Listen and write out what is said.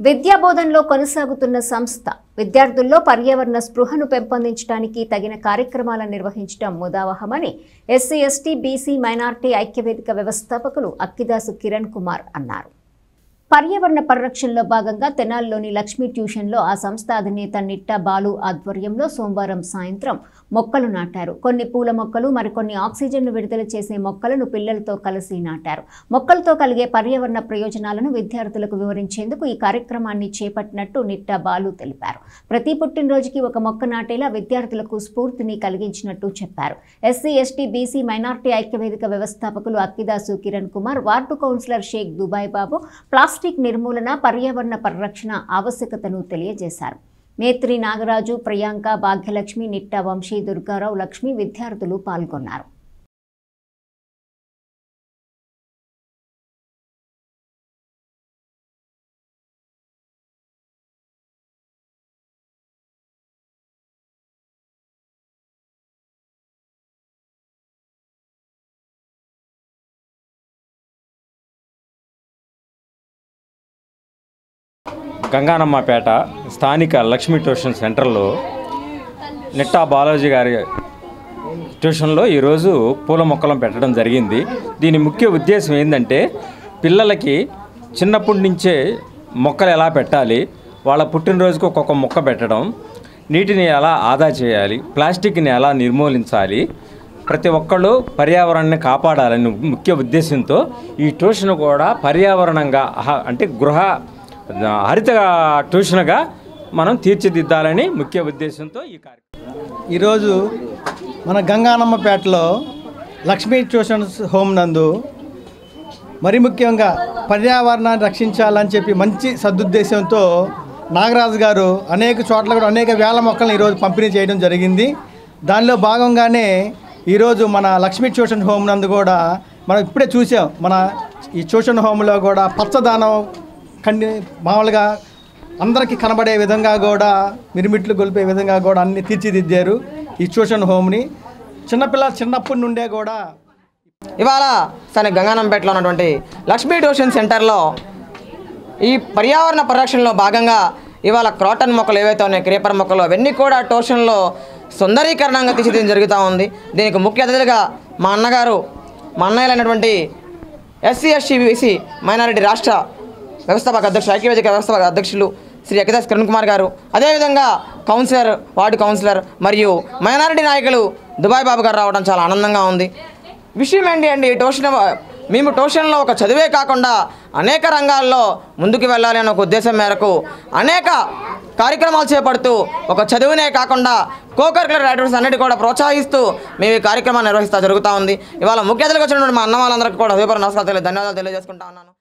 విద్యాబోధనలో కొనసాగుతున్న సంస్థ విద్యార్థుల్లో పర్యావరణ స్పృహను పెంపొందించడానికి తగిన కార్యక్రమాలను నిర్వహించడం ముదావహమని ఎస్సీ ఎస్టీ బీసీ మైనార్టీ ఐక్యవేదిక వ్యవస్థాపకులు అక్కిదాసు కిరణ్ కుమార్ అన్నారు. పర్యావరణ పరిరక్షణలో భాగంగా తెనాలిలోని లక్ష్మీ ట్యూషన్లో ఆ సంస్థ అధినేత నిట్టా బాలు ఆధ్వర్యంలో సోమవారం సాయంత్రం మొక్కలు నాటారు. కొన్ని పూల మొక్కలు, మరికొన్ని ఆక్సిజన్ను విడుదల చేసే మొక్కలను పిల్లలతో కలిసి నాటారు. మొక్కలతో కలిగే పర్యావరణ ప్రయోజనాలను విద్యార్థులకు వివరించేందుకు ఈ కార్యక్రమాన్ని చేపట్టినట్టు నిట్టా బాలు తెలిపారు. ప్రతి పుట్టినరోజుకి ఒక మొక్క నాటేలా విద్యార్థులకు స్ఫూర్తిని కలిగించినట్టు చెప్పారు. ఎస్సీ ఎస్టీ బీసీ మైనార్టీ ఐక్యవేదిక వ్యవస్థాపకులు Akkidasu Kiran Kumar, ward councillor Sheikh Dubai Babu plastic నిర్మూలన, పర్యావరణ పరిరక్షణ ఆవశ్యకతను తెలియజేశారు. నేత్రి నాగరాజు, ప్రియాంక, భాగ్యలక్ష్మి, నిట్టా వంశీ, దుర్గారావు, లక్ష్మి విద్యార్థులు పాల్గొన్నారు. గంగానమ్మపేట స్థానిక లక్ష్మీ ట్యూషన్ సెంటర్లో నిట్టా బాలాజీ గారి ట్యూషన్లో ఈరోజు పూల మొక్కలను పెట్టడం జరిగింది. దీని ముఖ్య ఉద్దేశం ఏంటంటే పిల్లలకి చిన్నప్పటి నుంచే మొక్కలు ఎలా పెట్టాలి, వాళ్ళ పుట్టినరోజుకు ఒక్కొక్క మొక్క పెట్టడం, నీటిని ఎలా ఆదా చేయాలి, ప్లాస్టిక్ని ఎలా నిర్మూలించాలి, ప్రతి ఒక్కళ్ళు పర్యావరణాన్ని కాపాడాలని ముఖ్య ఉద్దేశంతో ఈ ట్యూషన్ కూడా పర్యావరణంగా అంటే హరిత ట్యూషన్గా మనం తీర్చిదిద్దాలని ముఖ్య ఉద్దేశంతో ఈ కార్యక్రమం. ఈరోజు మన గంగానమ్మపేటలో లక్ష్మీ ట్యూషన్స్ హోమ్ నందు మరి ముఖ్యంగా పర్యావరణాన్ని రక్షించాలని చెప్పి మంచి సదుద్దేశంతో నాగరాజు గారు అనేక చోట్ల కూడా అనేక వేల మొక్కలను ఈరోజు పంపిణీ చేయడం జరిగింది. దానిలో భాగంగానే ఈరోజు మన లక్ష్మీ ట్యూషన్ హోమ్ నందు కూడా మనం ఇప్పుడే చూసాం. మన ఈ ట్యూషన్ హోమ్లో కూడా పచ్చదనం మామూలుగా అందరికీ కనబడే విధంగా కూడా మిరుమిట్లు గొలిపే విధంగా కూడా అన్ని తీర్చిదిద్దారు ఈ ట్యూషన్ హోమ్ని. చిన్నపిల్లలు చిన్నప్పటి నుండే కూడా ఇవాళ గంగానంపేటలో ఉన్నటువంటి లక్ష్మీ ట్యూషన్ సెంటర్లో ఈ పర్యావరణ పరిరక్షణలో భాగంగా ఇవాళ క్రాటన్ మొక్కలు ఏవైతే ఉన్నాయి, క్రీపర్ మొక్కలు, అవన్నీ కూడా ట్యూషన్లో సుందరీకరణంగా తీర్చిదిద్దడం జరుగుతూ ఉంది. దీనికి ముఖ్య అతిథులుగా మా అన్నయ్యలైనటువంటి ఎస్సీ ఎస్టీ బీసీ మైనారిటీ రాష్ట్ర వ్యవస్థాపక అధ్యక్షులు, ఐక్యవేదిక వ్యవస్థాపక అధ్యక్షులు శ్రీ అక్కిదాసు కిరణ్ కుమార్ గారు, అదేవిధంగా కౌన్సిలర్, వార్డు కౌన్సిలర్ మరియు మైనారిటీ నాయకులు దుబాయ్ బాబు గారు రావడం చాలా ఆనందంగా ఉంది. విషయం ఏంటి అండి, మేము ట్యూషన్లో ఒక చదివే కాకుండా అనేక రంగాల్లో ముందుకు వెళ్ళాలి అనే ఒక ఉద్దేశం మేరకు అనేక కార్యక్రమాలు చేపడుతూ ఒక చదువునే కాకుండా కో-కరిక్యులర్ యాక్టివిటీస్ అన్నిటి కూడా ప్రోత్సహిస్తూ మేము ఈ కార్యక్రమాన్ని నిర్వహిస్తూ జరుగుతూ ఉంది. ఇవాళ ముఖ్య అతిథులకు వచ్చినటువంటి మా అన్న వాళ్ళందరికీ కూడా హృదయపూర్వక నమస్కారాలు, ధన్యవాదాలు తెలియజేసుకుంటా ఉన్నాను.